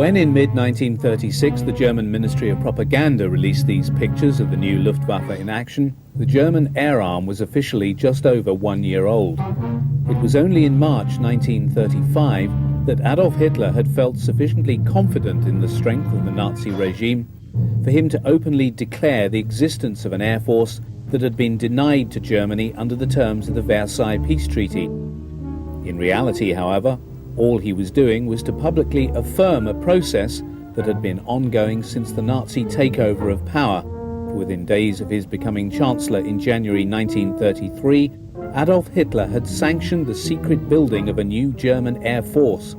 When in mid-1936 the German Ministry of Propaganda released these pictures of the new Luftwaffe in action, the German air arm was officially just over 1 year old. It was only in March 1935 that Adolf Hitler had felt sufficiently confident in the strength of the Nazi regime for him to openly declare the existence of an air force that had been denied to Germany under the terms of the Versailles Peace Treaty. In reality, however, all he was doing was to publicly affirm a process that had been ongoing since the Nazi takeover of power. Within days of his becoming Chancellor in January 1933, Adolf Hitler had sanctioned the secret building of a new German air force.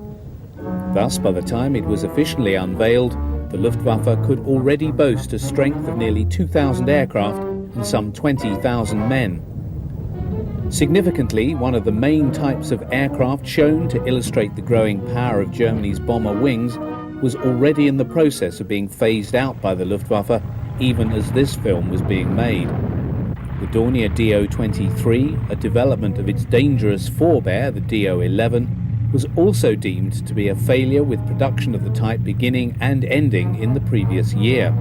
Thus, by the time it was officially unveiled, the Luftwaffe could already boast a strength of nearly 2,000 aircraft and some 20,000 men. Significantly, one of the main types of aircraft shown to illustrate the growing power of Germany's bomber wings was already in the process of being phased out by the Luftwaffe, even as this film was being made. The Dornier Do-23, a development of its dangerous forebear, the Do-11, was also deemed to be a failure, with production of the type beginning and ending in the previous year.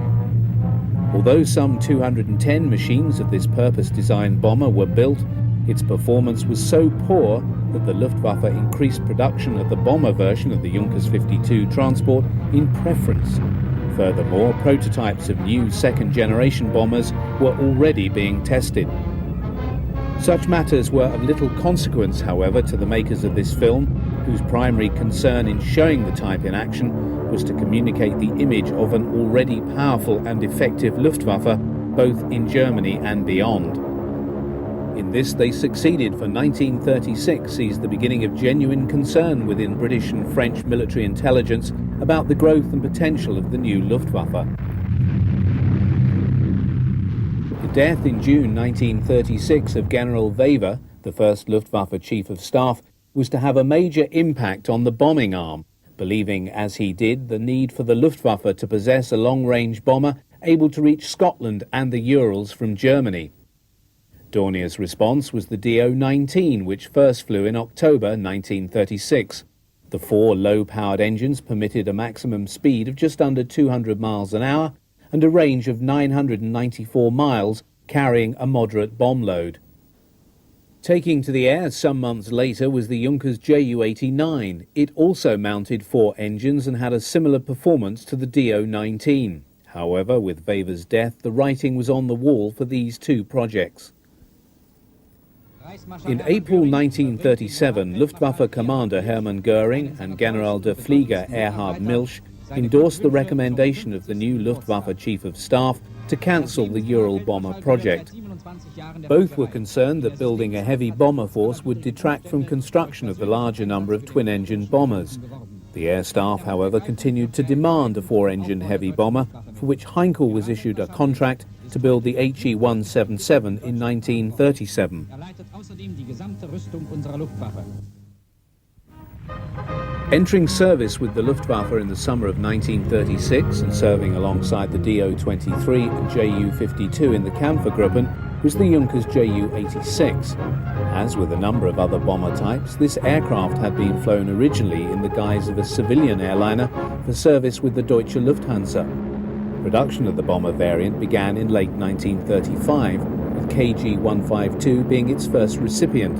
Although some 210 machines of this purpose-designed bomber were built, its performance was so poor that the Luftwaffe increased production of the bomber version of the Junkers 52 transport in preference. Furthermore, prototypes of new second-generation bombers were already being tested. Such matters were of little consequence, however, to the makers of this film, whose primary concern in showing the type in action was to communicate the image of an already powerful and effective Luftwaffe, both in Germany and beyond. In this they succeeded, for 1936 sees the beginning of genuine concern within British and French military intelligence about the growth and potential of the new Luftwaffe. The death in June 1936 of General Wever, the first Luftwaffe Chief of Staff, was to have a major impact on the bombing arm, believing, as he did, the need for the Luftwaffe to possess a long-range bomber able to reach Scotland and the Urals from Germany. Dornier's response was the Do-19, which first flew in October 1936. The 4 low-powered engines permitted a maximum speed of just under 200 miles an hour and a range of 994 miles, carrying a moderate bomb load. Taking to the air some months later was the Junkers Ju-89. It also mounted 4 engines and had a similar performance to the Do-19. However, with Wever's death, the writing was on the wall for these 2 projects. In April 1937, Luftwaffe Commander Hermann Göring and General der Flieger Erhard Milch endorsed the recommendation of the new Luftwaffe Chief of Staff to cancel the Ural bomber project. Both were concerned that building a heavy bomber force would detract from construction of the larger number of twin-engine bombers. The Air Staff, however, continued to demand a 4-engine heavy bomber, for which Heinkel was issued a contract to build the He-177 in 1937. Entering service with the Luftwaffe in the summer of 1936 and serving alongside the Do-23 and Ju-52 in the Kampfergruppen was the Junkers Ju-86. As with a number of other bomber types, this aircraft had been flown originally in the guise of a civilian airliner for service with the Deutsche Lufthansa. Production of the bomber variant began in late 1935, with KG-152 being its first recipient,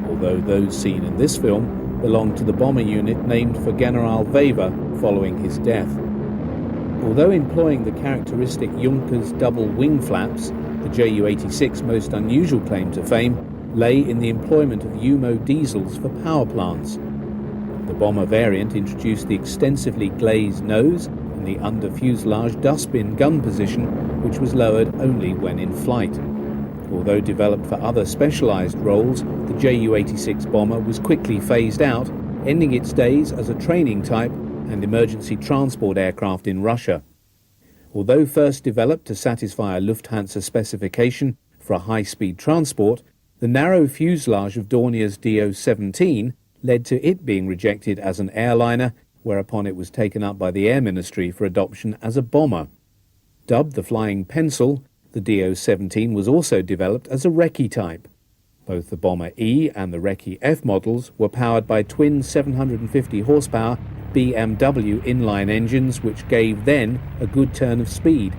although those seen in this film belonged to the bomber unit named for General Wever following his death. Although employing the characteristic Junkers double wing flaps, the Ju-86's most unusual claim to fame lay in the employment of UMO diesels for power plants. The bomber variant introduced the extensively glazed nose and the under-fuselage dustbin gun position, which was lowered only when in flight. Although developed for other specialized roles, the Ju-86 bomber was quickly phased out, ending its days as a training type and emergency transport aircraft in Russia. Although first developed to satisfy a Lufthansa specification for a high-speed transport, the narrow fuselage of Dornier's Do-17 led to it being rejected as an airliner, whereupon it was taken up by the Air Ministry for adoption as a bomber. Dubbed the Flying Pencil, the Do-17 was also developed as a recce type. Both the Bomber E and the Recce F models were powered by twin 750 horsepower BMW inline engines, which gave then a good turn of speed.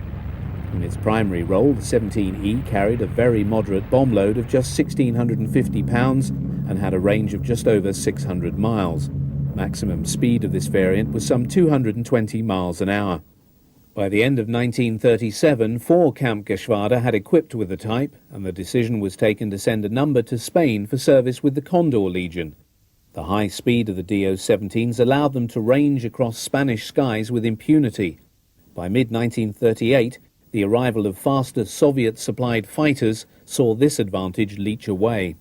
In its primary role, the 17E carried a very moderate bomb load of just 1,650 pounds and had a range of just over 600 miles. Maximum speed of this variant was some 220 miles an hour. By the end of 1937, 4 Kampfgeschwader had equipped with the type, and the decision was taken to send a number to Spain for service with the Condor Legion. The high speed of the DO-17s allowed them to range across Spanish skies with impunity. By mid-1938, the arrival of faster Soviet-supplied fighters saw this advantage leach away.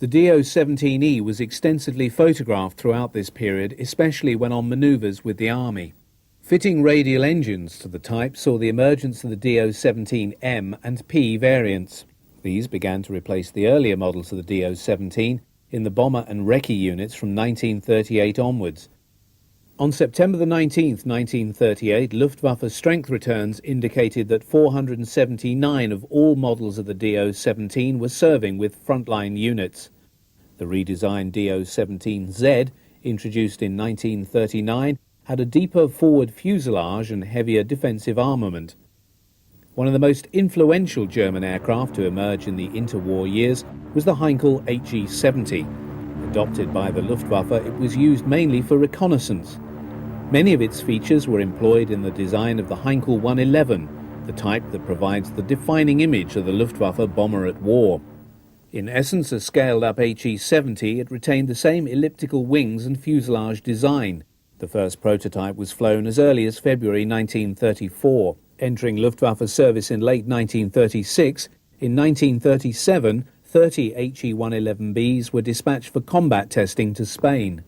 The DO-17E was extensively photographed throughout this period, especially when on manoeuvres with the Army. Fitting radial engines to the type saw the emergence of the DO-17M and P variants. These began to replace the earlier models of the DO-17 in the Bomber and Recce units from 1938 onwards. On September the 19th, 1938, Luftwaffe strength returns indicated that 479 of all models of the DO-17 were serving with frontline units. The redesigned DO-17Z, introduced in 1939, had a deeper forward fuselage and heavier defensive armament. One of the most influential German aircraft to emerge in the interwar years was the Heinkel HE-70. Adopted by the Luftwaffe, it was used mainly for reconnaissance. Many of its features were employed in the design of the Heinkel 111, the type that provides the defining image of the Luftwaffe bomber at war. In essence a scaled-up HE-70, it retained the same elliptical wings and fuselage design. The first prototype was flown as early as February 1934. Entering Luftwaffe service in late 1936, in 1937, 30 HE-111Bs were dispatched for combat testing to Spain.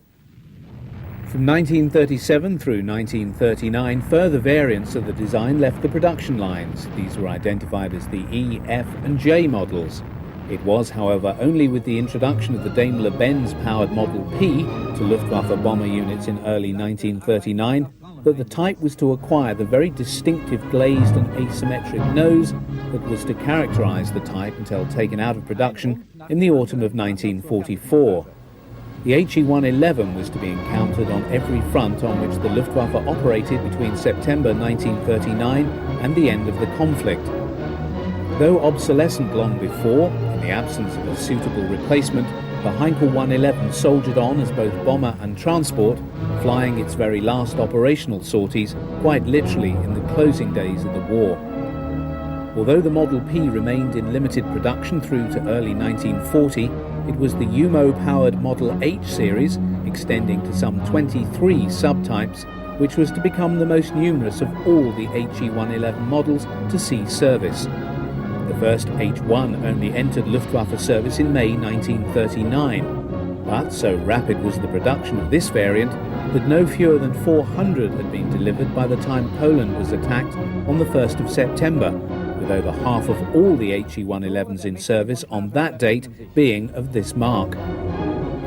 From 1937 through 1939, further variants of the design left the production lines. These were identified as the E, F and J models. It was, however, only with the introduction of the Daimler-Benz powered Model P to Luftwaffe bomber units in early 1939 that the type was to acquire the very distinctive glazed and asymmetric nose that was to characterize the type until taken out of production in the autumn of 1944. The HE-111 was to be encountered on every front on which the Luftwaffe operated between September 1939 and the end of the conflict. Though obsolescent long before, in the absence of a suitable replacement, the Heinkel 111 soldiered on as both bomber and transport, flying its very last operational sorties, quite literally in the closing days of the war. Although the Model P remained in limited production through to early 1940, it was the UMO-powered Model H series, extending to some 23 subtypes, which was to become the most numerous of all the HE-111 models to see service. The first H-1 only entered Luftwaffe service in May 1939, but so rapid was the production of this variant that no fewer than 400 had been delivered by the time Poland was attacked on the 1st of September, with over half of all the HE-111s in service on that date being of this mark.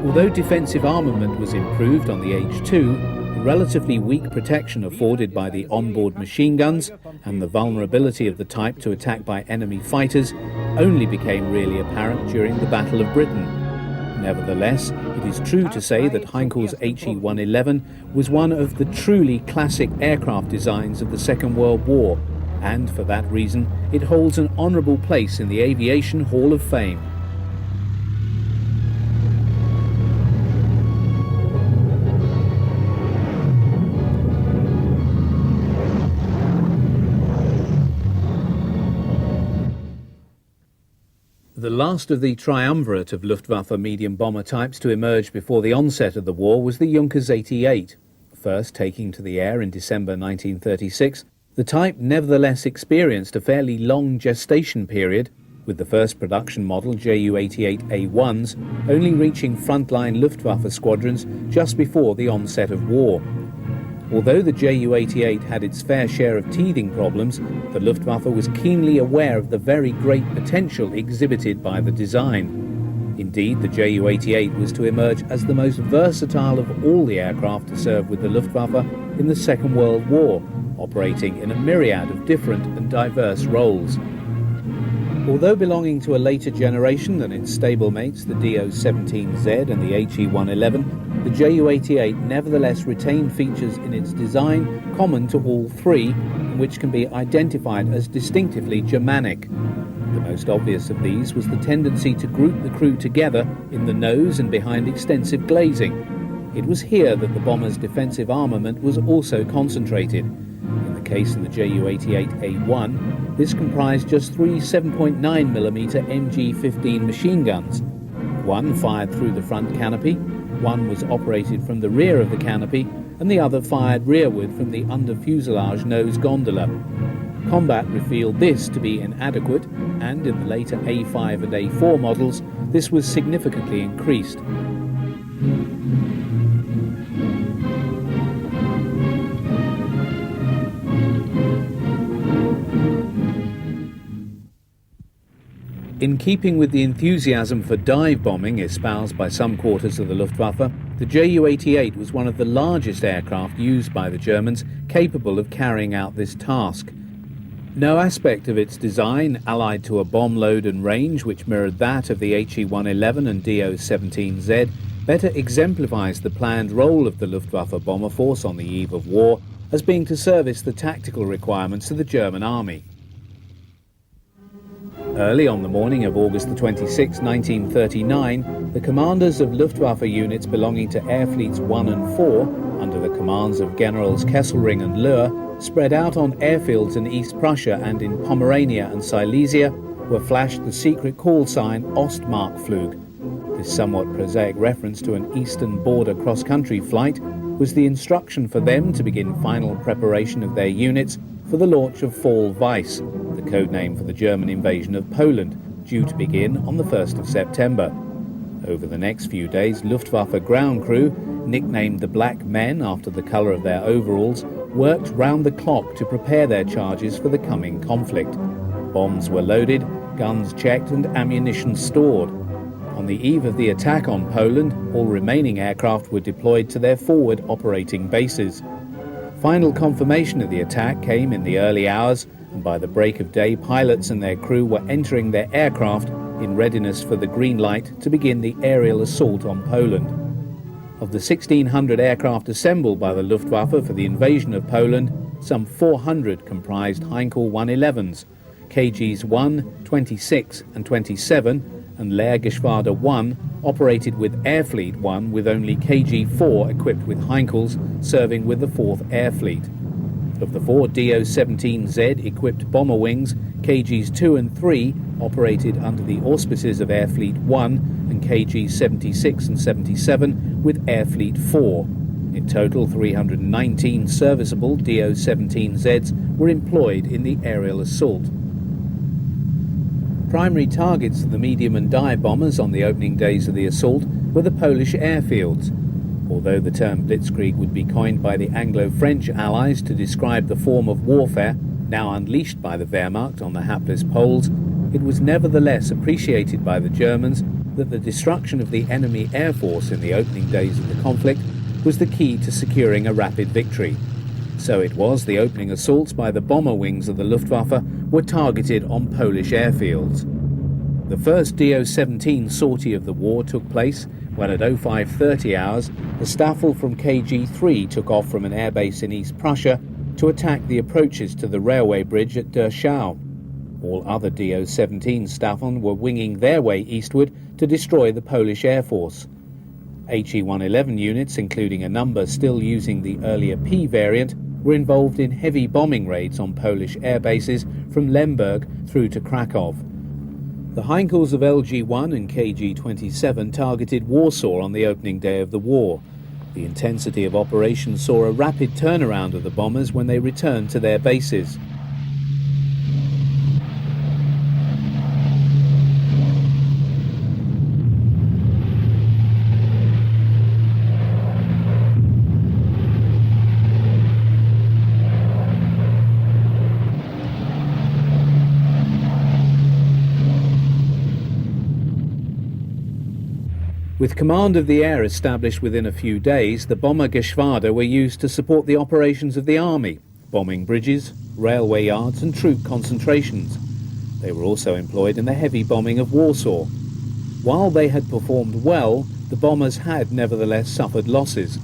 Although defensive armament was improved on the H-2, the relatively weak protection afforded by the onboard machine guns and the vulnerability of the type to attack by enemy fighters only became really apparent during the Battle of Britain. Nevertheless, it is true to say that Heinkel's HE-111 was one of the truly classic aircraft designs of the Second World War, and for that reason it holds an honourable place in the Aviation Hall of Fame. The last of the triumvirate of Luftwaffe medium bomber types to emerge before the onset of the war was the Junkers 88. First taking to the air in December 1936, the type nevertheless experienced a fairly long gestation period, with the first production model Ju-88A1s only reaching frontline Luftwaffe squadrons just before the onset of war. Although the Ju-88 had its fair share of teething problems, the Luftwaffe was keenly aware of the very great potential exhibited by the design. Indeed, the Ju-88 was to emerge as the most versatile of all the aircraft to serve with the Luftwaffe in the Second World War, operating in a myriad of different and diverse roles. Although belonging to a later generation than its stablemates, the Do-17Z and the HE-111, the Ju-88 nevertheless retained features in its design common to all three, which can be identified as distinctively Germanic. The most obvious of these was the tendency to group the crew together in the nose and behind extensive glazing. It was here that the bomber's defensive armament was also concentrated. In the case of the Ju-88A1, this comprised just three 7.9mm MG-15 machine guns. One fired through the front canopy, one was operated from the rear of the canopy, and the other fired rearward from the under-fuselage nose gondola. Combat revealed this to be inadequate, and in the later A5 and A4 models, this was significantly increased. In keeping with the enthusiasm for dive bombing espoused by some quarters of the Luftwaffe, the Ju-88 was one of the largest aircraft used by the Germans capable of carrying out this task. No aspect of its design, allied to a bomb load and range which mirrored that of the HE-111 and Do-17Z, better exemplifies the planned role of the Luftwaffe bomber force on the eve of war as being to service the tactical requirements of the German army. Early on the morning of August 26, 1939, the commanders of Luftwaffe units belonging to Air Fleets 1 and 4, under the commands of Generals Kesselring and Löhr, spread out on airfields in East Prussia and in Pomerania and Silesia, were flashed the secret call sign Ostmarkflug. This somewhat prosaic reference to an eastern border cross-country flight was the instruction for them to begin final preparation of their units for the launch of Fall Weiss, the code name for the German invasion of Poland, due to begin on the 1st of September. Over the next few days, Luftwaffe ground crew, nicknamed the Black Men after the colour of their overalls, worked round the clock to prepare their charges for the coming conflict. Bombs were loaded, guns checked and ammunition stored. On the eve of the attack on Poland, all remaining aircraft were deployed to their forward operating bases. Final confirmation of the attack came in the early hours, and by the break of day, pilots and their crew were entering their aircraft in readiness for the green light to begin the aerial assault on Poland. Of the 1,600 aircraft assembled by the Luftwaffe for the invasion of Poland, some 400 comprised Heinkel 111s, KGs 1, 26 and 27, and Lehrgeschwader 1 operated with Air Fleet 1 with only KG-4 equipped with Heinkels serving with the 4th Air Fleet. Of the 4 Do-17Z equipped bomber wings, KGs 2 and 3 operated under the auspices of Air Fleet 1 and KG 76 and 77 with Air Fleet 4. In total, 319 serviceable Do-17Zs were employed in the aerial assault. Primary targets of the medium and dive bombers on the opening days of the assault were the Polish airfields. Although the term blitzkrieg would be coined by the Anglo-French allies to describe the form of warfare now unleashed by the Wehrmacht on the hapless Poles, it was nevertheless appreciated by the Germans that the destruction of the enemy air force in the opening days of the conflict was the key to securing a rapid victory. So it was the opening assaults by the bomber wings of the Luftwaffe were targeted on Polish airfields. The first Do-17 sortie of the war took place when at 0530 hours, a Staffel from KG-3 took off from an airbase in East Prussia to attack the approaches to the railway bridge at Dachau. All other Do-17 Staffeln were winging their way eastward to destroy the Polish air force. HE-111 units, including a number still using the earlier P variant, were involved in heavy bombing raids on Polish air bases from Lemberg through to Krakow. The Heinkels of LG-1 and KG-27 targeted Warsaw on the opening day of the war. The intensity of operations saw a rapid turnaround of the bombers when they returned to their bases. With command of the air established within a few days, the bomber Geschwader were used to support the operations of the army, bombing bridges, railway yards and troop concentrations. They were also employed in the heavy bombing of Warsaw. While they had performed well, the bombers had nevertheless suffered losses.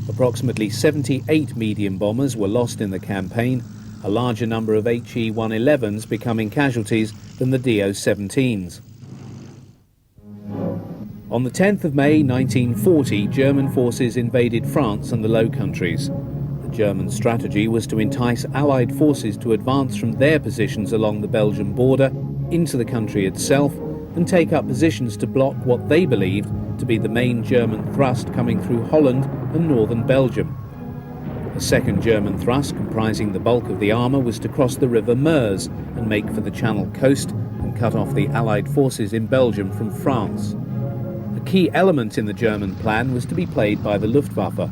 Approximately 78 medium bombers were lost in the campaign, a larger number of HE-111s becoming casualties than the Do-17s. On the 10th of May 1940, German forces invaded France and the Low Countries. The German strategy was to entice Allied forces to advance from their positions along the Belgian border into the country itself and take up positions to block what they believed to be the main German thrust coming through Holland and northern Belgium. A second German thrust, comprising the bulk of the armour, was to cross the river Meuse and make for the Channel coast and cut off the Allied forces in Belgium from France. A key element in the German plan was to be played by the Luftwaffe.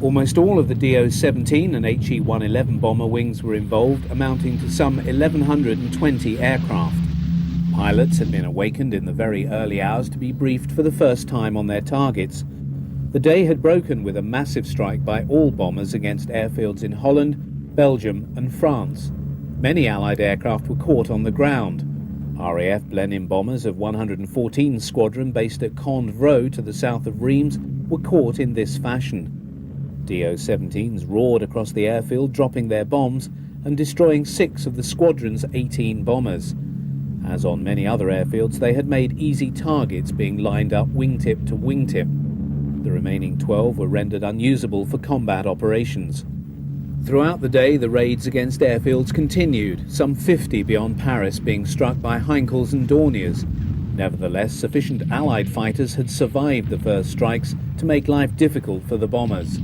Almost all of the Do-17 and HE-111 bomber wings were involved, amounting to some 1,120 aircraft. Pilots had been awakened in the very early hours to be briefed for the first time on their targets. The day had broken with a massive strike by all bombers against airfields in Holland, Belgium and France. Many Allied aircraft were caught on the ground. RAF Blenheim bombers of 114 Squadron based at Condvaux to the south of Reims were caught in this fashion. Do-17s roared across the airfield, dropping their bombs and destroying 6 of the squadron's 18 bombers. As on many other airfields, they had made easy targets, being lined up wingtip to wingtip. The remaining 12 were rendered unusable for combat operations. Throughout the day, the raids against airfields continued, some 50 beyond Paris being struck by Heinkels and Dorniers. Nevertheless, sufficient Allied fighters had survived the first strikes to make life difficult for the bombers.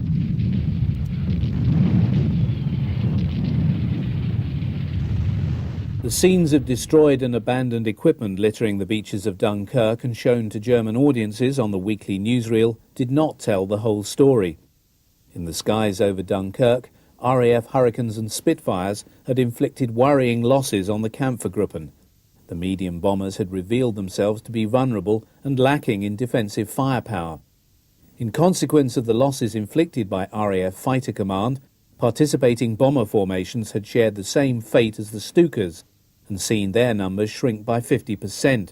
The scenes of destroyed and abandoned equipment littering the beaches of Dunkirk and shown to German audiences on the weekly newsreel did not tell the whole story. In the skies over Dunkirk, RAF Hurricanes and Spitfires had inflicted worrying losses on the Kampfergruppen. The medium bombers had revealed themselves to be vulnerable and lacking in defensive firepower. In consequence of the losses inflicted by RAF Fighter Command, participating bomber formations had shared the same fate as the Stukas and seen their numbers shrink by 50%.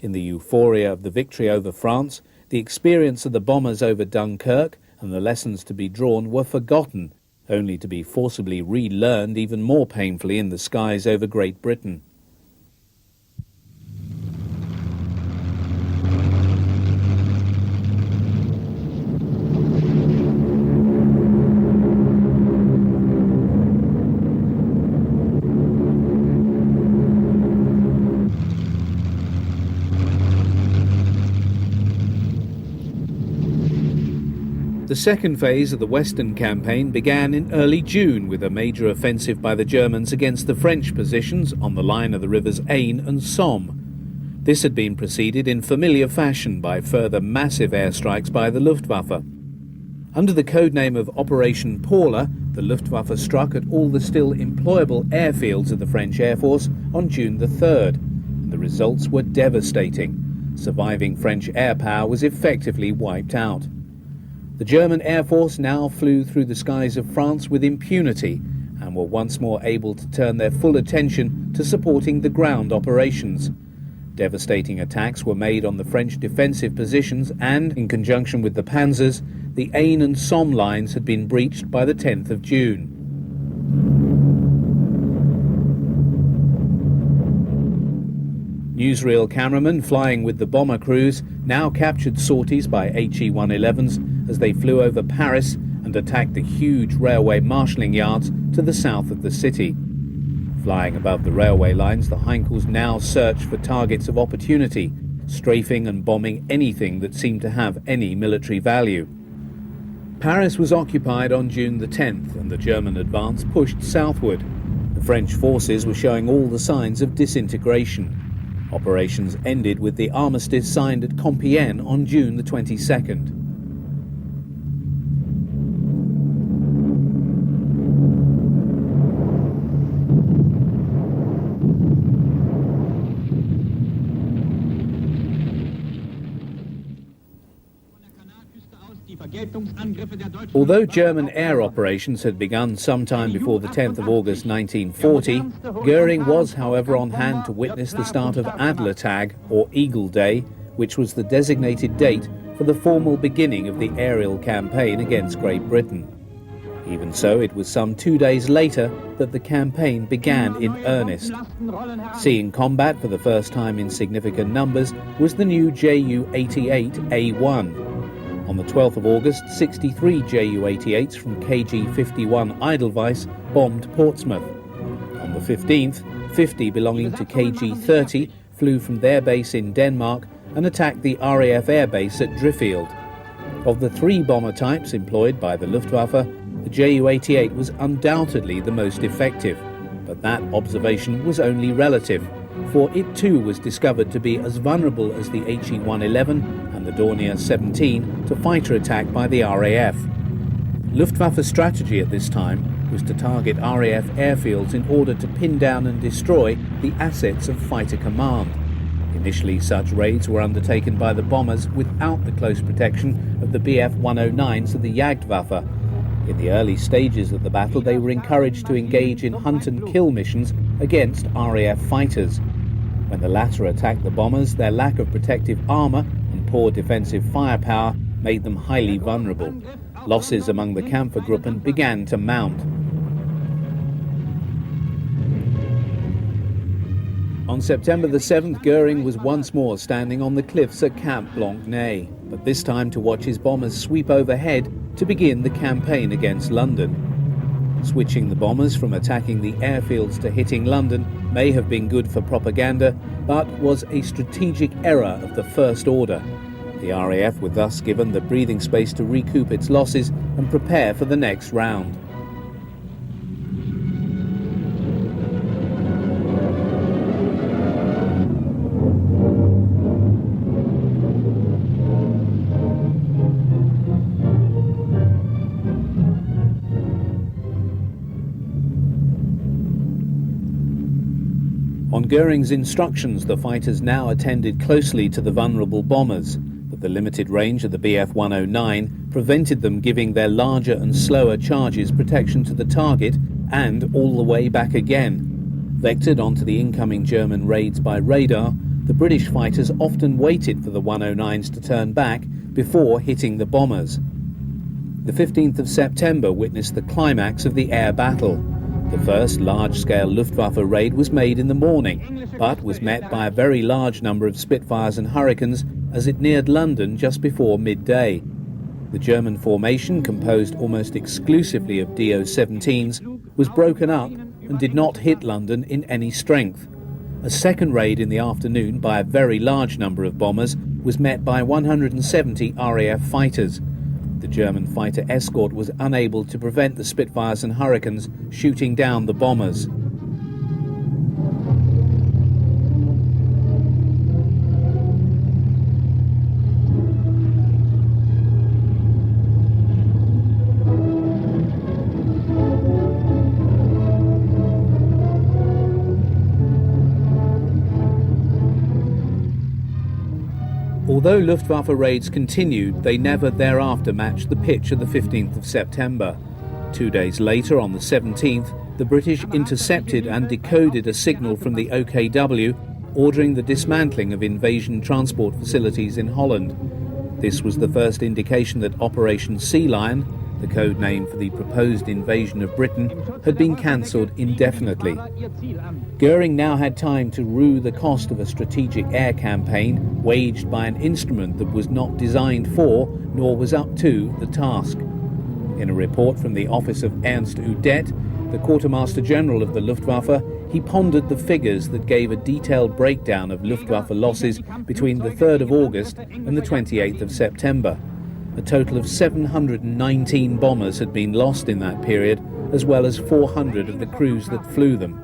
In the euphoria of the victory over France, the experience of the bombers over Dunkirk and the lessons to be drawn were forgotten, only to be forcibly relearned even more painfully in the skies over Great Britain. The second phase of the Western campaign began in early June with a major offensive by the Germans against the French positions on the line of the rivers Aisne and Somme. This had been preceded in familiar fashion by further massive airstrikes by the Luftwaffe. Under the codename of Operation Paula, the Luftwaffe struck at all the still employable airfields of the French Air Force on June the 3rd. The results were devastating. Surviving French air power was effectively wiped out. The German Air Force now flew through the skies of France with impunity and were once more able to turn their full attention to supporting the ground operations. Devastating attacks were made on the French defensive positions and, in conjunction with the panzers, the Aisne and Somme lines had been breached by the 10th of June. Newsreel cameramen flying with the bomber crews now captured sorties by HE-111s as they flew over Paris and attacked the huge railway marshalling yards to the south of the city. Flying above the railway lines, the Heinkels now searched for targets of opportunity, strafing and bombing anything that seemed to have any military value. Paris was occupied on June the 10th and the German advance pushed southward. The French forces were showing all the signs of disintegration. Operations ended with the armistice signed at Compiègne on June the 22nd. Die Although German air operations had begun sometime before the 10th of August 1940, Goering was, however, on hand to witness the start of Adlertag, or Eagle Day, which was the designated date for the formal beginning of the aerial campaign against Great Britain. Even so, it was some 2 days later that the campaign began in earnest. Seeing combat for the first time in significant numbers was the new Ju-88A1. On the 12th of August, 63 Ju-88s from KG-51 Edelweiss bombed Portsmouth. On the 15th, 50 belonging to KG-30 flew from their base in Denmark and attacked the RAF air base at Driffield. Of the three bomber types employed by the Luftwaffe, the Ju-88 was undoubtedly the most effective, but that observation was only relative, for it too was discovered to be as vulnerable as the HE-111 and the Dornier 17 to fighter attack by the RAF. Luftwaffe's strategy at this time was to target RAF airfields in order to pin down and destroy the assets of fighter command. Initially, such raids were undertaken by the bombers without the close protection of the Bf-109s of the Jagdwaffe. In the early stages of the battle, they were encouraged to engage in hunt-and-kill missions against RAF fighters. When the latter attacked the bombers, their lack of protective armour and poor defensive firepower made them highly vulnerable. Losses among the Kampfergruppen began to mount. On September the 7th, Goering was once more standing on the cliffs at Camp Blanc-Ney, but this time to watch his bombers sweep overhead to begin the campaign against London. Switching the bombers from attacking the airfields to hitting London may have been good for propaganda, but was a strategic error of the first order. The RAF were thus given the breathing space to recoup its losses and prepare for the next round. On Goering's instructions, the fighters now attended closely to the vulnerable bombers, but the limited range of the Bf-109 prevented them giving their larger and slower charges protection to the target and all the way back again. Vectored onto the incoming German raids by radar, the British fighters often waited for the 109s to turn back before hitting the bombers. The 15th of September witnessed the climax of the air battle. The first large-scale Luftwaffe raid was made in the morning, but was met by a very large number of Spitfires and Hurricanes as it neared London just before midday. The German formation, composed almost exclusively of Do-17s, was broken up and did not hit London in any strength. A second raid in the afternoon by a very large number of bombers was met by 170 RAF fighters. The German fighter escort was unable to prevent the Spitfires and Hurricanes shooting down the bombers. Although Luftwaffe raids continued, they never thereafter matched the pitch of the 15th of September. 2 days later, on the 17th, the British intercepted and decoded a signal from the OKW ordering the dismantling of invasion transport facilities in Holland. This was the first indication that Operation Sea Lion, the code name for the proposed invasion of Britain, had been cancelled indefinitely. Goering now had time to rue the cost of a strategic air campaign waged by an instrument that was not designed for, nor was up to, the task. In a report from the office of Ernst Udet, the Quartermaster General of the Luftwaffe, he pondered the figures that gave a detailed breakdown of Luftwaffe losses between the 3rd of August and the 28th of September. A total of 719 bombers had been lost in that period, as well as 400 of the crews that flew them.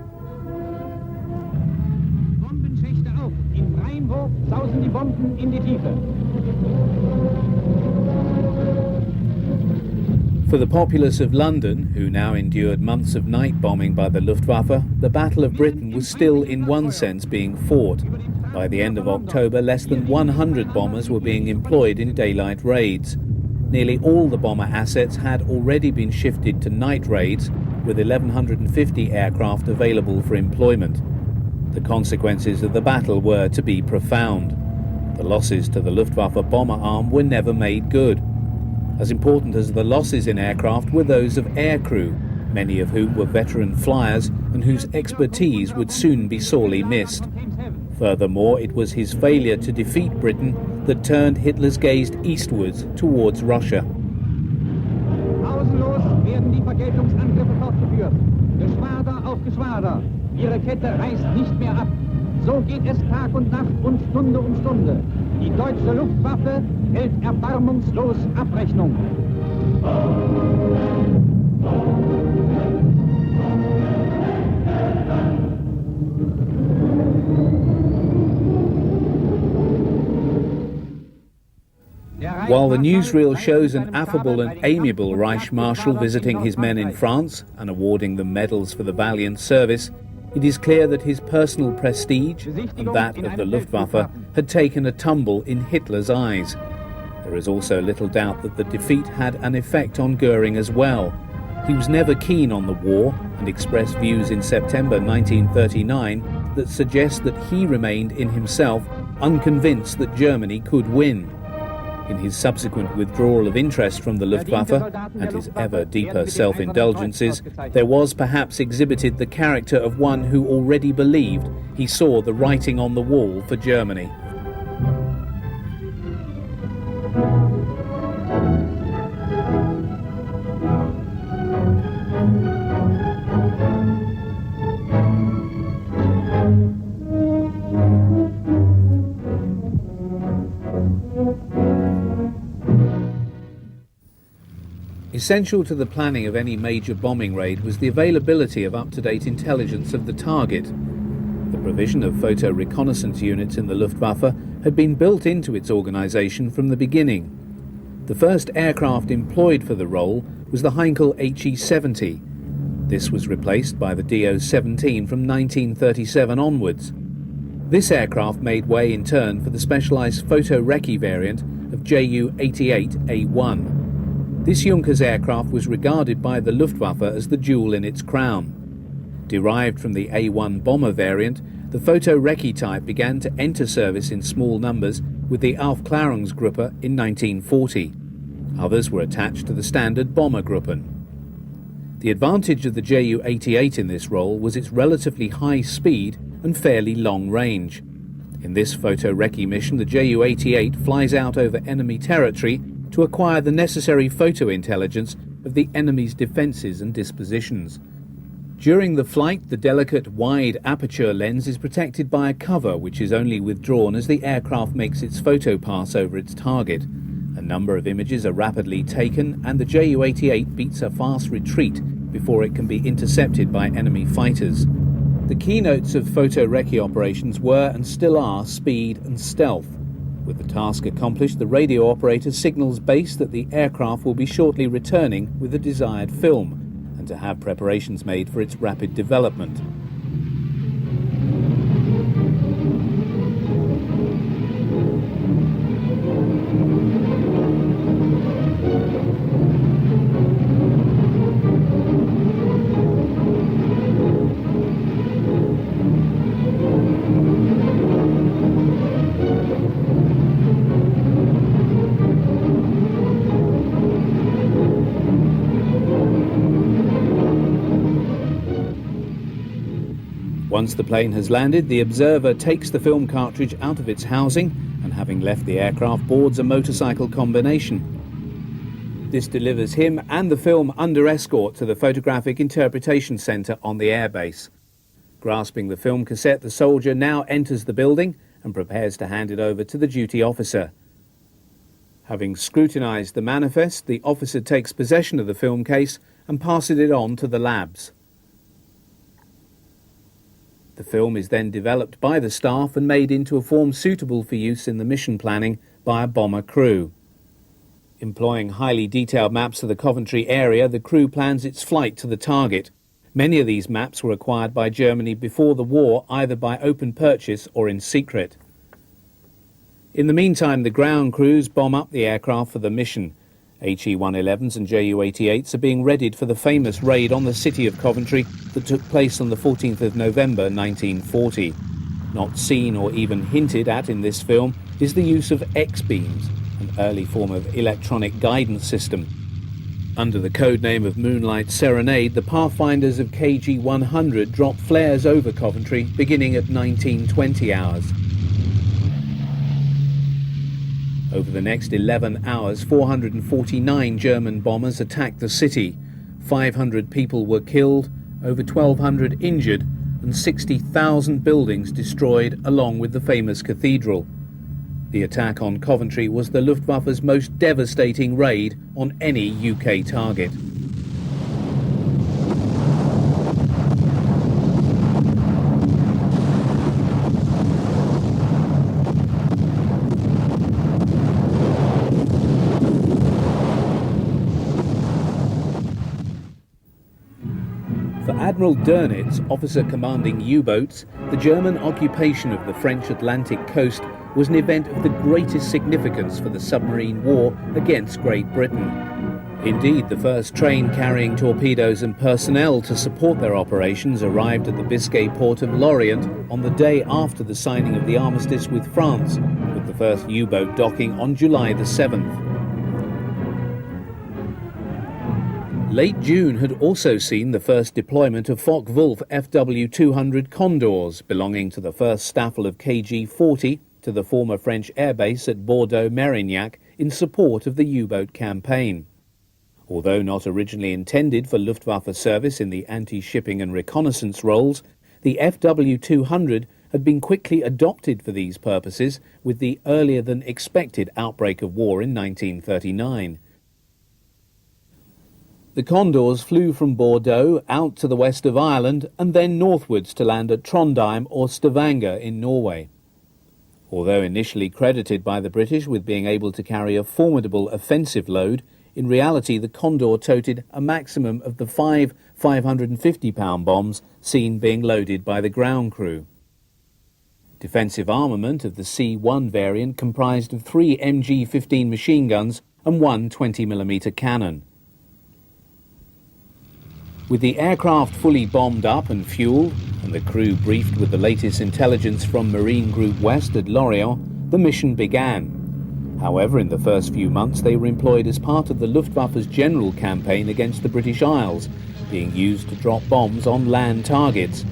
For the populace of London, who now endured months of night bombing by the Luftwaffe, the Battle of Britain was still in one sense being fought. By the end of October, less than 100 bombers were being employed in daylight raids. nearly all the bomber assets had already been shifted to night raids, with 1,150 aircraft available for employment. The consequences of the battle were to be profound. The losses to the Luftwaffe bomber arm were never made good. As important as the losses in aircraft were those of aircrew, many of whom were veteran flyers and whose expertise would soon be sorely missed. Furthermore, it was his failure to defeat Britain that turned Hitler's gaze eastwards towards Russia. Pausenlos werden die Vergeltungsangriffe fortgeführt. Geschwader auf Geschwader. Ihre Kette reißt nicht mehr ab. So geht es Tag und Nacht und Stunde um Stunde. Die deutsche Luftwaffe hält erbarmungslos Abrechnung. While the newsreel shows an affable and amiable Reich Marshal visiting his men in France and awarding them medals for the valiant service, it is clear that his personal prestige and that of the Luftwaffe had taken a tumble in Hitler's eyes. There is also little doubt that the defeat had an effect on Goering as well. He was never keen on the war and expressed views in September 1939 that suggest that he remained in himself unconvinced that Germany could win. In his subsequent withdrawal of interest from the Luftwaffe and his ever deeper self-indulgences, there was perhaps exhibited the character of one who already believed he saw the writing on the wall for Germany. Essential to the planning of any major bombing raid was the availability of up-to-date intelligence of the target. The provision of photo reconnaissance units in the Luftwaffe had been built into its organisation from the beginning. The first aircraft employed for the role was the Heinkel HE-70. This was replaced by the Do-17 from 1937 onwards. This aircraft made way in turn for the specialised photo recce variant of Ju-88A1. This Junkers aircraft was regarded by the Luftwaffe as the jewel in its crown. Derived from the A1 bomber variant, the photo recce type began to enter service in small numbers with the Aufklärungsgruppe in 1940. Others were attached to the standard Bombergruppen. The advantage of the Ju-88 in this role was its relatively high speed and fairly long range. In this photo recce mission, the Ju-88 flies out over enemy territory to acquire the necessary photo intelligence of the enemy's defences and dispositions. During the flight, the delicate wide aperture lens is protected by a cover which is only withdrawn as the aircraft makes its photo pass over its target. A number of images are rapidly taken and the Ju-88 beats a fast retreat before it can be intercepted by enemy fighters. The keynotes of photo recce operations were and still are speed and stealth. With the task accomplished, the radio operator signals base that the aircraft will be shortly returning with the desired film, and to have preparations made for its rapid development. Once the plane has landed, the observer takes the film cartridge out of its housing and, having left the aircraft, boards a motorcycle combination. This delivers him and the film under escort to the Photographic Interpretation Centre on the airbase. Grasping the film cassette, the soldier now enters the building and prepares to hand it over to the duty officer. Having scrutinised the manifest, the officer takes possession of the film case and passes it on to the labs. The film is then developed by the staff and made into a form suitable for use in the mission planning by a bomber crew. Employing highly detailed maps of the Coventry area, the crew plans its flight to the target. Many of these maps were acquired by Germany before the war, either by open purchase or in secret. In the meantime, the ground crews bomb up the aircraft for the mission. HE-111s and Ju-88s are being readied for the famous raid on the city of Coventry that took place on the 14th of November 1940. Not seen or even hinted at in this film is the use of X-beams, an early form of electronic guidance system. Under the codename of Moonlight Serenade, the pathfinders of KG-100 dropped flares over Coventry beginning at 1920 hours. Over the next 11 hours, 449 German bombers attacked the city. 500 people were killed, over 1,200 injured, and 60,000 buildings destroyed, along with the famous cathedral. The attack on Coventry was the Luftwaffe's most devastating raid on any UK target. For Admiral Dönitz, officer commanding U-boats, the German occupation of the French Atlantic coast was an event of the greatest significance for the submarine war against Great Britain. Indeed, the first train carrying torpedoes and personnel to support their operations arrived at the Biscay port of Lorient on the day after the signing of the armistice with France, with the first U-boat docking on July the 7th. Late June had also seen the first deployment of Focke-Wulf FW-200 Condors, belonging to the first Staffel of KG-40, to the former French airbase at Bordeaux-Merignac in support of the U-boat campaign. Although not originally intended for Luftwaffe service in the anti-shipping and reconnaissance roles, the FW-200 had been quickly adopted for these purposes with the earlier-than-expected outbreak of war in 1939. The Condors flew from Bordeaux out to the west of Ireland and then northwards to land at Trondheim or Stavanger in Norway. Although initially credited by the British with being able to carry a formidable offensive load, in reality the Condor toted a maximum of the 5 550-pound bombs seen being loaded by the ground crew. Defensive armament of the C-1 variant comprised of 3 MG-15 machine guns and 1 20mm cannon. With the aircraft fully bombed up and fueled, and the crew briefed with the latest intelligence from Marine Group West at Lorient, the mission began. However, in the first few months they were employed as part of the Luftwaffe's general campaign against the British Isles, being used to drop bombs on land targets.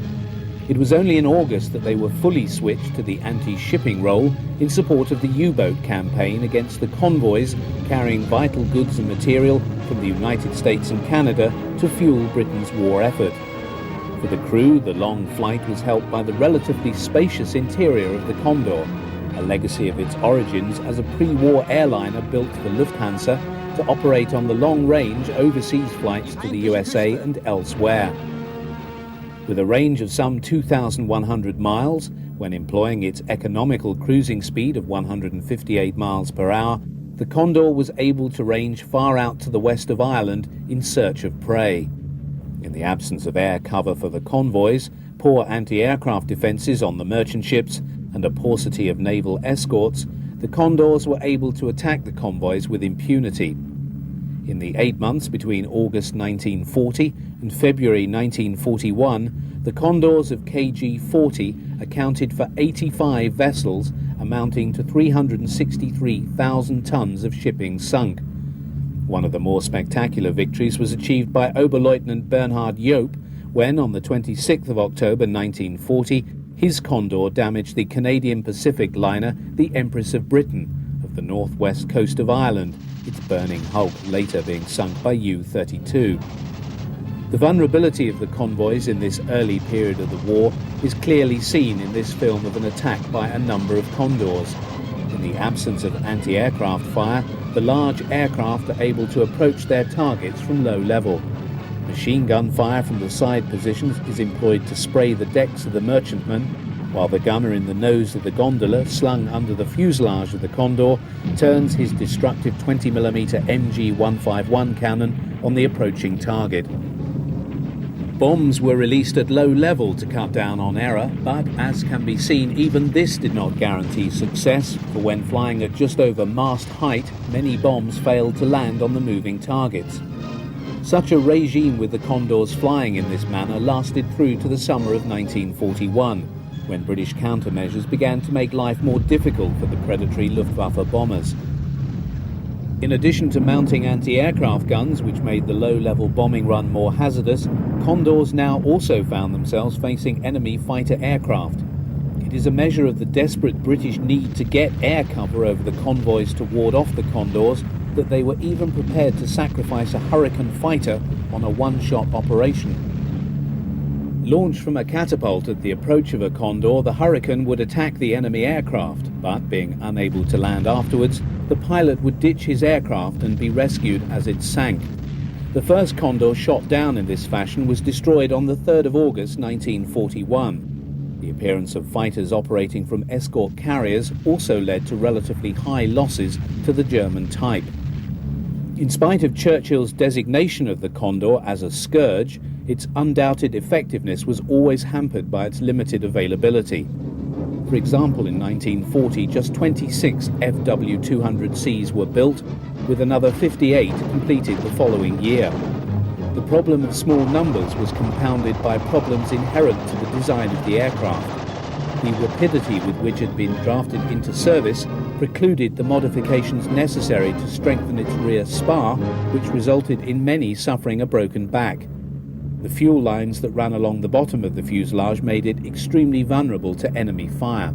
It was only in August that they were fully switched to the anti-shipping role in support of the U-boat campaign against the convoys carrying vital goods and material from the United States and Canada to fuel Britain's war effort. For the crew, the long flight was helped by the relatively spacious interior of the Condor, a legacy of its origins as a pre-war airliner built for Lufthansa to operate on the long-range overseas flights to the USA and elsewhere. With a range of some 2,100 miles, when employing its economical cruising speed of 158 miles per hour, the Condor was able to range far out to the west of Ireland in search of prey. In the absence of air cover for the convoys, poor anti-aircraft defences on the merchant ships, and a paucity of naval escorts, the Condors were able to attack the convoys with impunity. In the 8 months between August 1940 and February 1941, the Condors of KG-40 accounted for 85 vessels, amounting to 363,000 tons of shipping sunk. One of the more spectacular victories was achieved by Oberleutnant Bernhard Joop when, on the 26th of October 1940, his Condor damaged the Canadian Pacific liner, the Empress of Britain, of the northwest coast of Ireland, its burning hulk later being sunk by U-32. The vulnerability of the convoys in this early period of the war is clearly seen in this film of an attack by a number of Condors. In the absence of anti-aircraft fire, the large aircraft are able to approach their targets from low level. Machine gun fire from the side positions is employed to spray the decks of the merchantman, while the gunner in the nose of the gondola, slung under the fuselage of the Condor, turns his destructive 20mm MG-151 cannon on the approaching target. Bombs were released at low level to cut down on error, but as can be seen, even this did not guarantee success, for when flying at just over mast height, many bombs failed to land on the moving targets. Such a regime with the Condors flying in this manner lasted through to the summer of 1941, when British countermeasures began to make life more difficult for the predatory Luftwaffe bombers. In addition to mounting anti-aircraft guns, which made the low-level bombing run more hazardous, Condors now also found themselves facing enemy fighter aircraft. It is a measure of the desperate British need to get air cover over the convoys to ward off the Condors that they were even prepared to sacrifice a Hurricane fighter on a one-shot operation. Launched from a catapult at the approach of a Condor, the Hurricane would attack the enemy aircraft, but being unable to land afterwards, the pilot would ditch his aircraft and be rescued as it sank. The first Condor shot down in this fashion was destroyed on the 3rd of August 1941. The appearance of fighters operating from escort carriers also led to relatively high losses to the German type. In spite of Churchill's designation of the Condor as a scourge, its undoubted effectiveness was always hampered by its limited availability. For example, in 1940, just 26 FW-200Cs were built, with another 58 completed the following year. The problem of small numbers was compounded by problems inherent to the design of the aircraft. The rapidity with which it had been drafted into service precluded the modifications necessary to strengthen its rear spar, which resulted in many suffering a broken back. The fuel lines that ran along the bottom of the fuselage made it extremely vulnerable to enemy fire.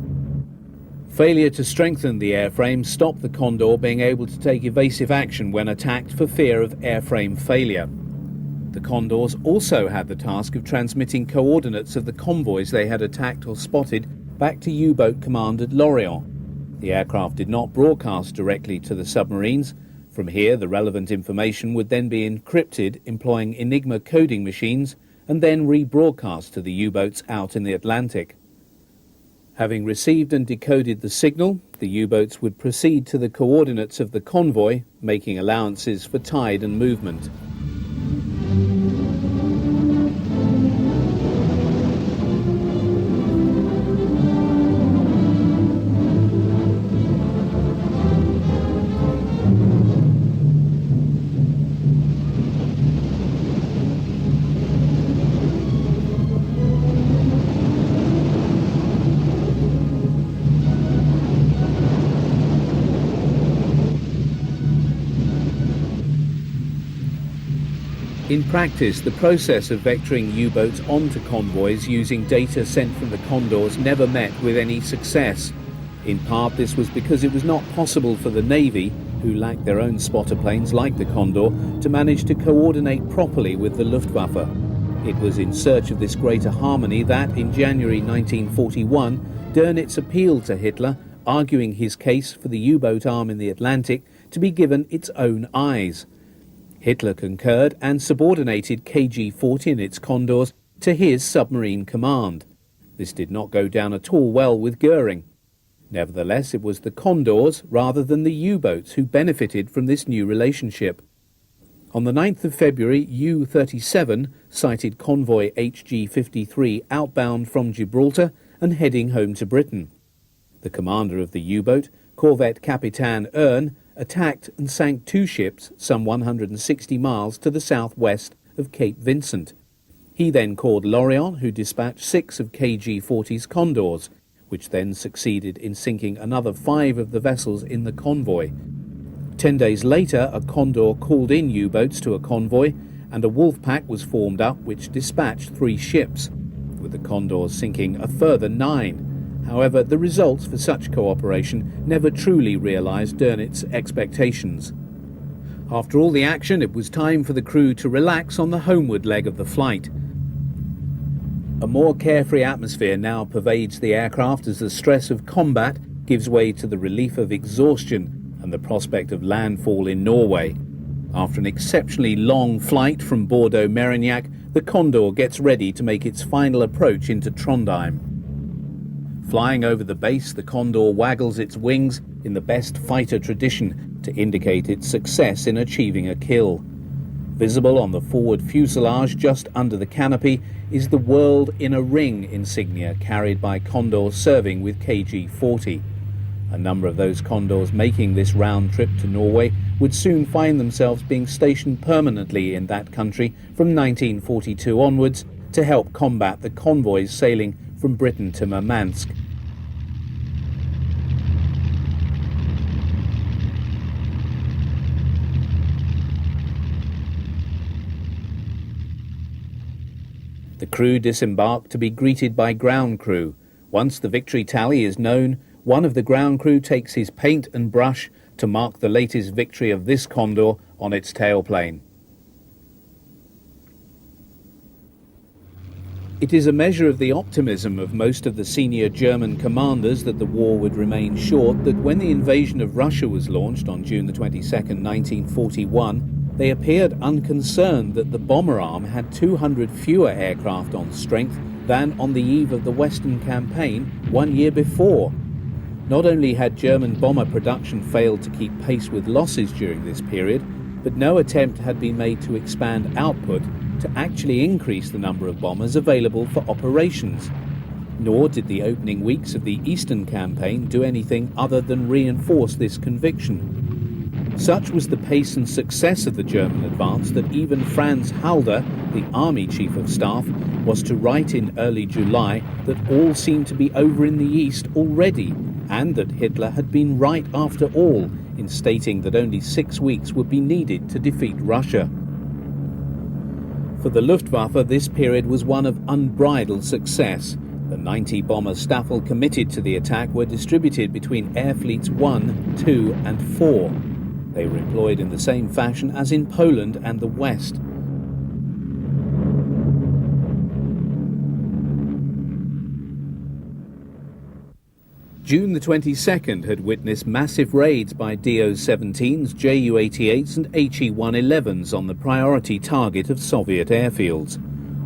Failure to strengthen the airframe stopped the Condor being able to take evasive action when attacked for fear of airframe failure. The Condors also had the task of transmitting coordinates of the convoys they had attacked or spotted back to U-boat command at Lorient. The aircraft did not broadcast directly to the submarines. From here, the relevant information would then be encrypted, employing Enigma coding machines, and then rebroadcast to the U-boats out in the Atlantic. Having received and decoded the signal, the U-boats would proceed to the coordinates of the convoy, making allowances for tide and movement. In practice, the process of vectoring U-boats onto convoys using data sent from the Condors never met with any success. In part, this was because it was not possible for the Navy, who lacked their own spotter planes like the Condor, to manage to coordinate properly with the Luftwaffe. It was in search of this greater harmony that, in January 1941, Dönitz appealed to Hitler, arguing his case for the U-boat arm in the Atlantic to be given its own eyes. Hitler concurred and subordinated KG-40 and its Condors to his submarine command. This did not go down at all well with Goering. Nevertheless, it was the Condors rather than the U-boats who benefited from this new relationship. On the 9th of February, U-37 sighted convoy HG-53 outbound from Gibraltar and heading home to Britain. The commander of the U-boat, Corvette Capitaine Erne, attacked and sank two ships some 160 miles to the southwest of Cape Vincent. He then called Lorient, who dispatched 6 of KG-40's Condors, which then succeeded in sinking another 5 of the vessels in the convoy. 10 days later, a Condor called in U-boats to a convoy, and a wolf pack was formed up which dispatched 3 ships, with the Condors sinking a further 9. However, the results for such cooperation never truly realised Dönitz's expectations. After all the action, it was time for the crew to relax on the homeward leg of the flight. A more carefree atmosphere now pervades the aircraft as the stress of combat gives way to the relief of exhaustion and the prospect of landfall in Norway. After an exceptionally long flight from Bordeaux-Merignac, the Condor gets ready to make its final approach into Trondheim. Flying over the base, the Condor waggles its wings in the best fighter tradition to indicate its success in achieving a kill. Visible on the forward fuselage just under the canopy is the World in a Ring insignia carried by Condors serving with KG-40. A number of those Condors making this round trip to Norway would soon find themselves being stationed permanently in that country from 1942 onwards to help combat the convoys sailing from Britain to Murmansk. The crew disembarked to be greeted by ground crew. Once the victory tally is known, one of the ground crew takes his paint and brush to mark the latest victory of this Condor on its tailplane. It is a measure of the optimism of most of the senior German commanders that the war would remain short that when the invasion of Russia was launched on June the 22nd, 1941, they appeared unconcerned that the bomber arm had 200 fewer aircraft on strength than on the eve of the Western campaign 1 year before. Not only had German bomber production failed to keep pace with losses during this period, but no attempt had been made to expand output to actually increase the number of bombers available for operations. Nor did the opening weeks of the Eastern campaign do anything other than reinforce this conviction. Such was the pace and success of the German advance that even Franz Halder, the Army Chief of Staff, was to write in early July that all seemed to be over in the East already, and that Hitler had been right after all in stating that only 6 weeks would be needed to defeat Russia. For the Luftwaffe, this period was one of unbridled success. The 90 bombers Staffel committed to the attack were distributed between Air Fleets 1, 2 and 4. They were employed in the same fashion as in Poland and the West. June the 22nd had witnessed massive raids by DO-17s, Ju-88s and He-111s on the priority target of Soviet airfields.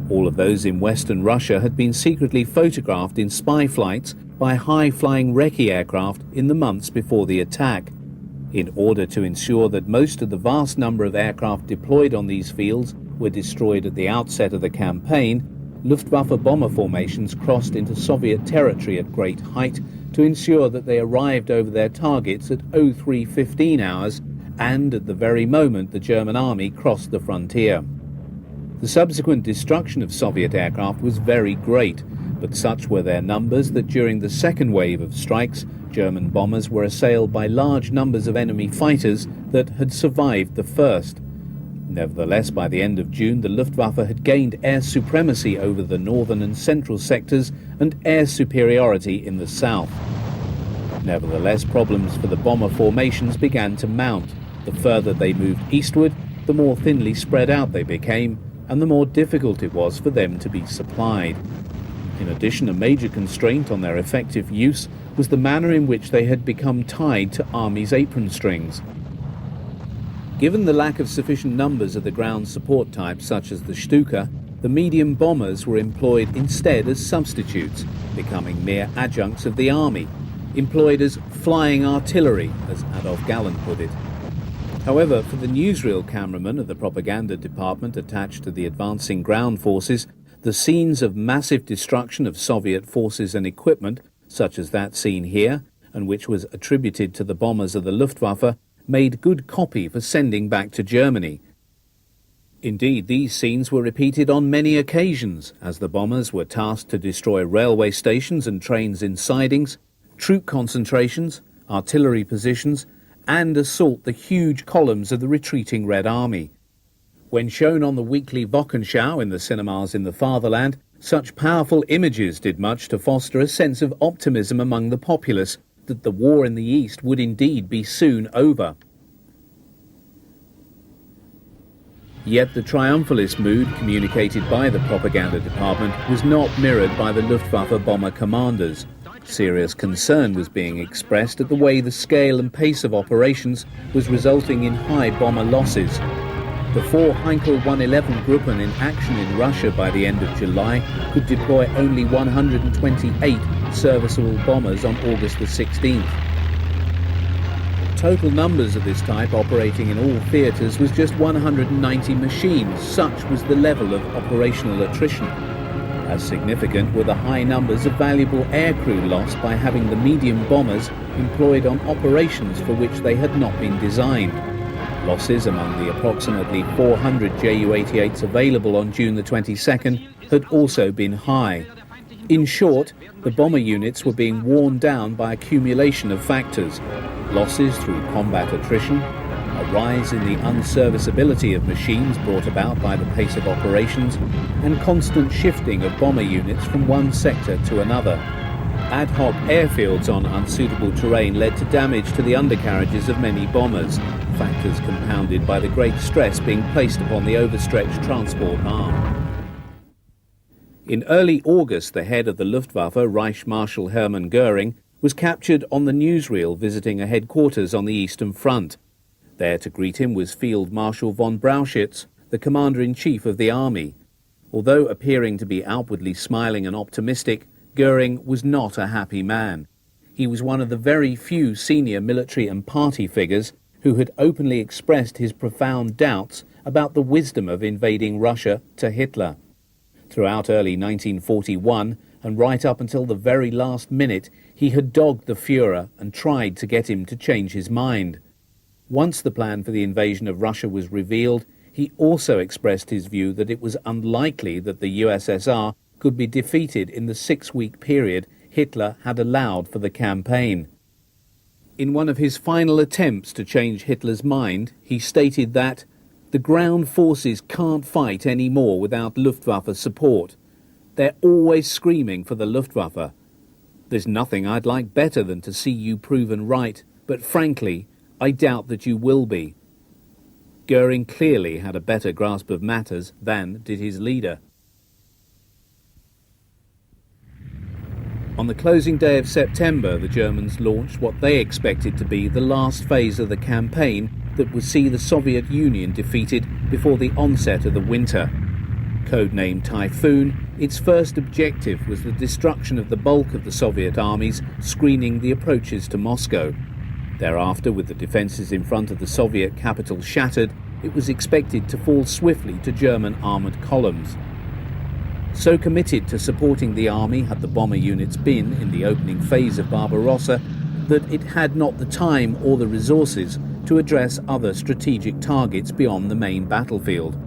All of those in Western Russia had been secretly photographed in spy flights by high-flying Recce aircraft in the months before the attack. In order to ensure that most of the vast number of aircraft deployed on these fields were destroyed at the outset of the campaign, Luftwaffe bomber formations crossed into Soviet territory at great height to ensure that they arrived over their targets at 03:15 hours and at the very moment the German army crossed the frontier. The subsequent destruction of Soviet aircraft was very great, but such were their numbers that during the second wave of strikes, German bombers were assailed by large numbers of enemy fighters that had survived the first. Nevertheless, by the end of June, the Luftwaffe had gained air supremacy over the northern and central sectors and air superiority in the south. Nevertheless, problems for the bomber formations began to mount. The further they moved eastward, the more thinly spread out they became, and the more difficult it was for them to be supplied. In addition, a major constraint on their effective use was the manner in which they had become tied to Army's apron strings. Given the lack of sufficient numbers of the ground support types such as the Stuka, the medium bombers were employed instead as substitutes, becoming mere adjuncts of the army, employed as flying artillery, as Adolf Galland put it. However, for the newsreel cameraman of the propaganda department attached to the advancing ground forces, the scenes of massive destruction of Soviet forces and equipment, such as that seen here, and which was attributed to the bombers of the Luftwaffe, made good copy for sending back to Germany. Indeed, these scenes were repeated on many occasions, as the bombers were tasked to destroy railway stations and trains in sidings, troop concentrations, artillery positions, and assault the huge columns of the retreating Red Army. When shown on the weekly Wochenschau in the cinemas in the fatherland, such powerful images did much to foster a sense of optimism among the populace that the war in the East would indeed be soon over. Yet the triumphalist mood communicated by the propaganda department was not mirrored by the Luftwaffe bomber commanders. Serious concern was being expressed at the way the scale and pace of operations was resulting in high bomber losses. The 4 Heinkel 111 Gruppen in action in Russia by the end of July could deploy only 128 serviceable bombers on August the 16th. total numbers of this type operating in all theatres was just 190 machines. Such was the level of operational attrition. As significant were the high numbers of valuable aircrew lost by having the medium bombers employed on operations for which they had not been designed. Losses among the approximately 400 Ju-88s available on June the 22nd had also been high. In short, the bomber units were being worn down by accumulation of factors: losses through combat attrition, a rise in the unserviceability of machines brought about by the pace of operations, and constant shifting of bomber units from one sector to another. Ad hoc airfields on unsuitable terrain led to damage to the undercarriages of many bombers, factors compounded by the great stress being placed upon the overstretched transport arm. In early August, the head of the Luftwaffe, Reich Marshal Hermann Göring, was captured on the newsreel visiting a headquarters on the Eastern Front. There to greet him was Field Marshal von Brauchitsch, the Commander-in-Chief of the Army. Although appearing to be outwardly smiling and optimistic, Göring was not a happy man. He was one of the very few senior military and party figures who had openly expressed his profound doubts about the wisdom of invading Russia to Hitler. Throughout early 1941, and right up until the very last minute, he had dogged the Führer and tried to get him to change his mind. Once the plan for the invasion of Russia was revealed, he also expressed his view that it was unlikely that the USSR could be defeated in the 6-week period Hitler had allowed for the campaign. In one of his final attempts to change Hitler's mind, he stated that the ground forces can't fight any more without Luftwaffe support. They're always screaming for the Luftwaffe. There's nothing I'd like better than to see you proven right, but frankly, I doubt that you will be. Göring clearly had a better grasp of matters than did his leader. On the closing day of September, the Germans launched what they expected to be the last phase of the campaign that would see the Soviet Union defeated before the onset of the winter. Codenamed Typhoon, its first objective was the destruction of the bulk of the Soviet armies screening the approaches to Moscow. Thereafter, with the defences in front of the Soviet capital shattered, it was expected to fall swiftly to German armoured columns. So committed to supporting the army had the bomber units been in the opening phase of Barbarossa that it had not the time or the resources to address other strategic targets beyond the main battlefield.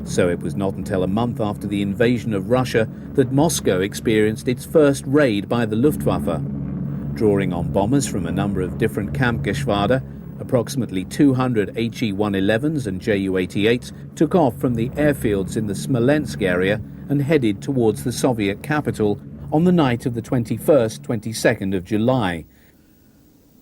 So it was not until a month after the invasion of Russia that Moscow experienced its first raid by the Luftwaffe. Drawing on bombers from a number of different Kampfgeschwader, approximately 200 HE-111s and Ju-88s took off from the airfields in the Smolensk area and headed towards the Soviet capital on the night of the 21st-22nd of July.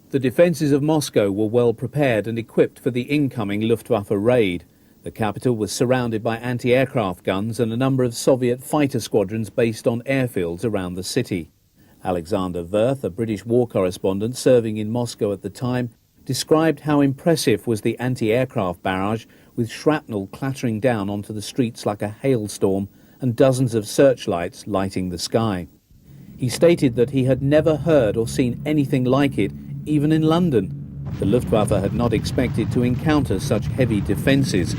The defences of Moscow were well prepared and equipped for the incoming Luftwaffe raid. The capital was surrounded by anti-aircraft guns and a number of Soviet fighter squadrons based on airfields around the city. Alexander Wirth, a British war correspondent serving in Moscow at the time, described how impressive was the anti-aircraft barrage, with shrapnel clattering down onto the streets like a hailstorm and dozens of searchlights lighting the sky. He stated that he had never heard or seen anything like it, even in London. The Luftwaffe had not expected to encounter such heavy defences.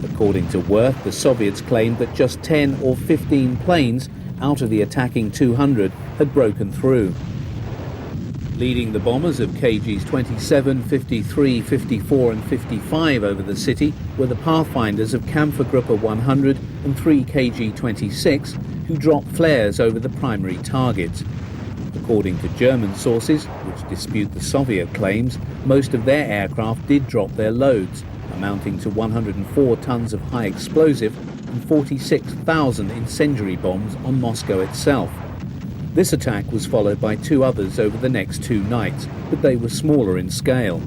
According to Wirth, the Soviets claimed that just 10 or 15 planes out of the attacking 200 had broken through. Leading the bombers of KGs 27, 53, 54 and 55 over the city were the Pathfinders of Kampfergruppe 100 and 3 KG-26, who dropped flares over the primary targets. According to German sources, which dispute the Soviet claims, most of their aircraft did drop their loads, amounting to 104 tons of high explosive and 46,000 incendiary bombs on Moscow itself. This attack was followed by 2 others over the next 2 nights, but they were smaller in scale.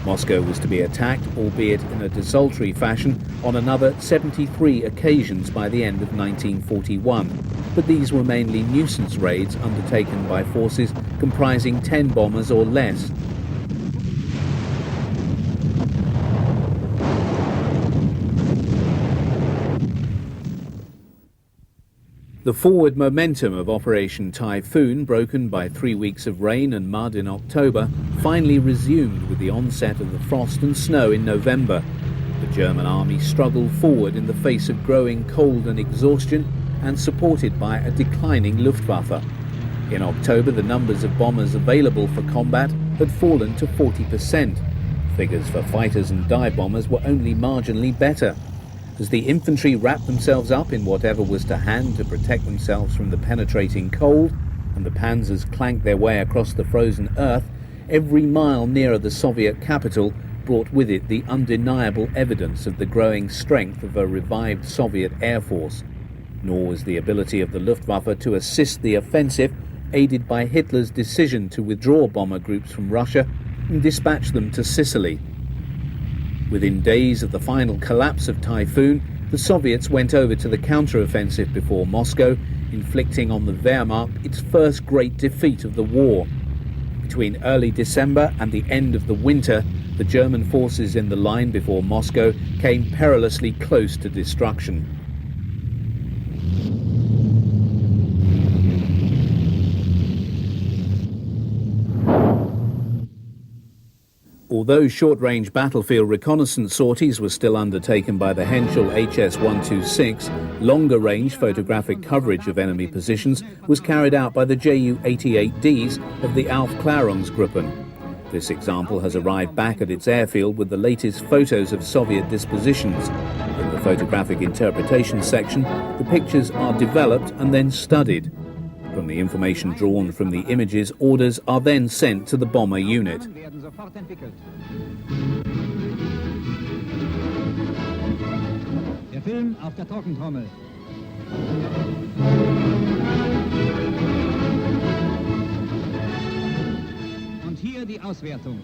Moscow was to be attacked, albeit in a desultory fashion, on another 73 occasions by the end of 1941, but these were mainly nuisance raids undertaken by forces comprising 10 bombers or less. The forward momentum of Operation Typhoon, broken by 3 weeks of rain and mud in October, finally resumed with the onset of the frost and snow in November. The German army struggled forward in the face of growing cold and exhaustion, and supported by a declining Luftwaffe. In October, the numbers of bombers available for combat had fallen to 40%. Figures for fighters and dive bombers were only marginally better. As the infantry wrapped themselves up in whatever was to hand to protect themselves from the penetrating cold, and the panzers clanked their way across the frozen earth, every mile nearer the Soviet capital brought with it the undeniable evidence of the growing strength of a revived Soviet air force. Nor was the ability of the Luftwaffe to assist the offensive aided by Hitler's decision to withdraw bomber groups from Russia and dispatch them to Sicily. Within days of the final collapse of Typhoon, the Soviets went over to the counter-offensive before Moscow, inflicting on the Wehrmacht its first great defeat of the war. Between early December and the end of the winter, the German forces in the line before Moscow came perilously close to destruction. Although short-range battlefield reconnaissance sorties were still undertaken by the Henschel HS-126, longer-range photographic coverage of enemy positions was carried out by the Ju-88Ds of the Aufklärungsgruppen. This example has arrived back at its airfield with the latest photos of Soviet dispositions. In the photographic interpretation section, the pictures are developed and then studied. From the information drawn from the images, orders are then sent to the bomber unit. Der Film auf der Trockentrommel. Und hier die Auswertung.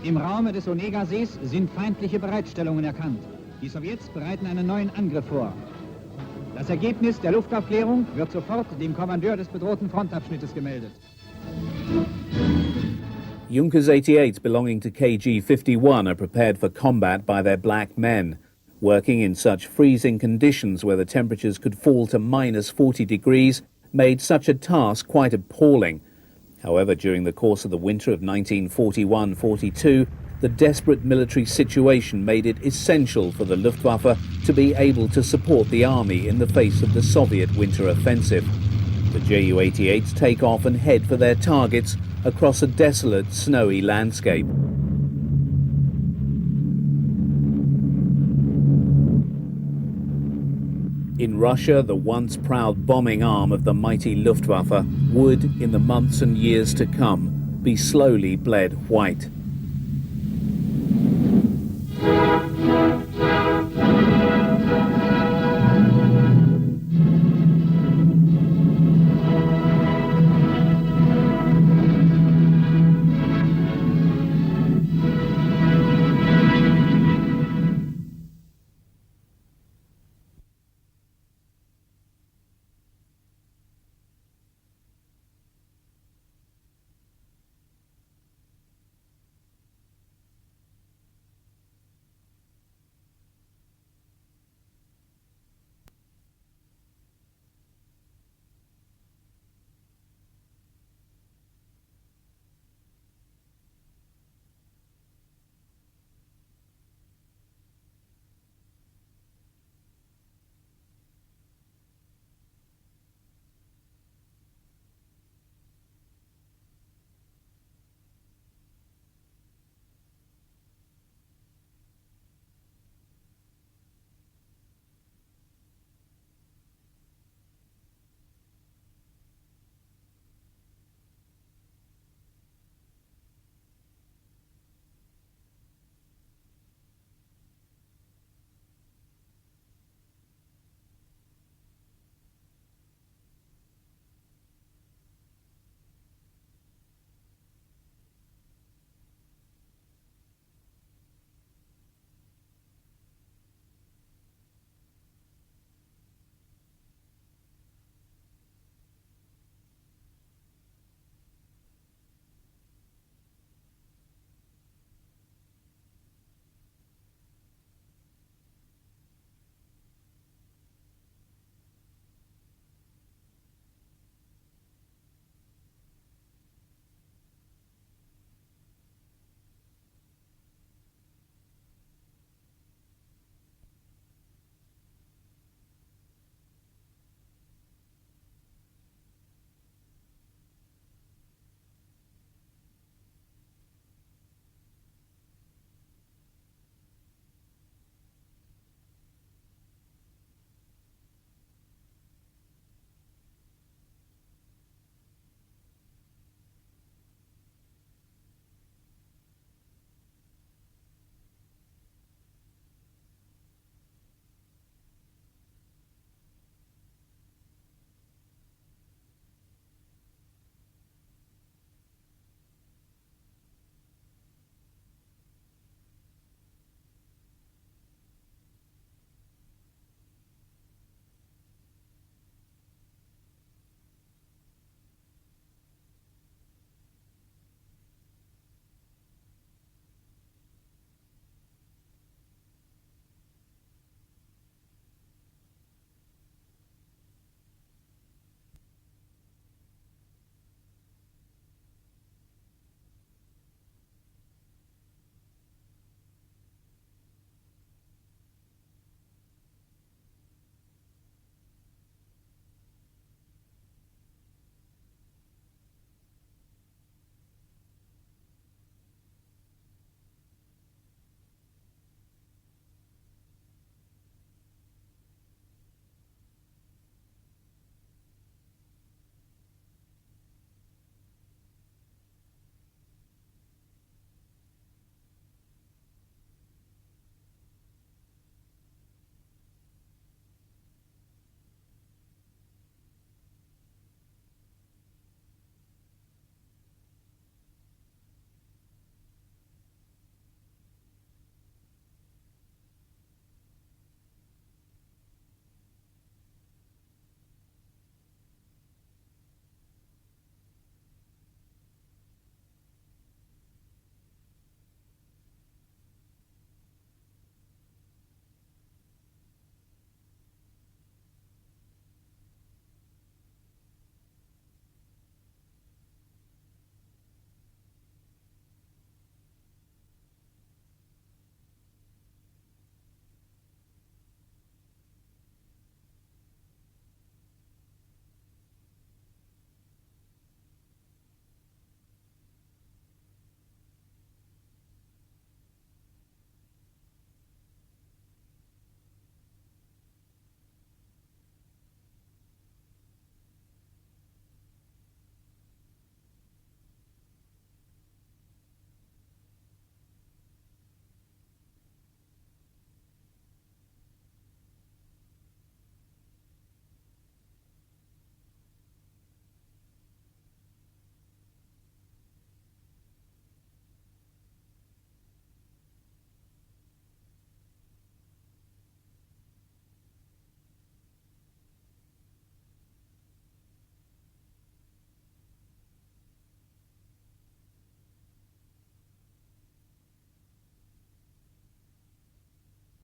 Im Raume des Onega-Sees sind feindliche Bereitstellungen erkannt. Die Sowjets bereiten einen neuen Angriff vor. Das Ergebnis der Luftaufklärung wird sofort dem Kommandeur des bedrohten Frontabschnittes gemeldet. Junkers 88s belonging to KG 51 are prepared for combat by their black men. Working in such freezing conditions where the temperatures could fall to minus 40 degrees made such a task quite appalling. However, during the course of the winter of 1941-42, the desperate military situation made it essential for the Luftwaffe to be able to support the army in the face of the Soviet winter offensive. The Ju-88s take off and head for their targets across a desolate, snowy landscape. In Russia, the once proud bombing arm of the mighty Luftwaffe would, in the months and years to come, be slowly bled white.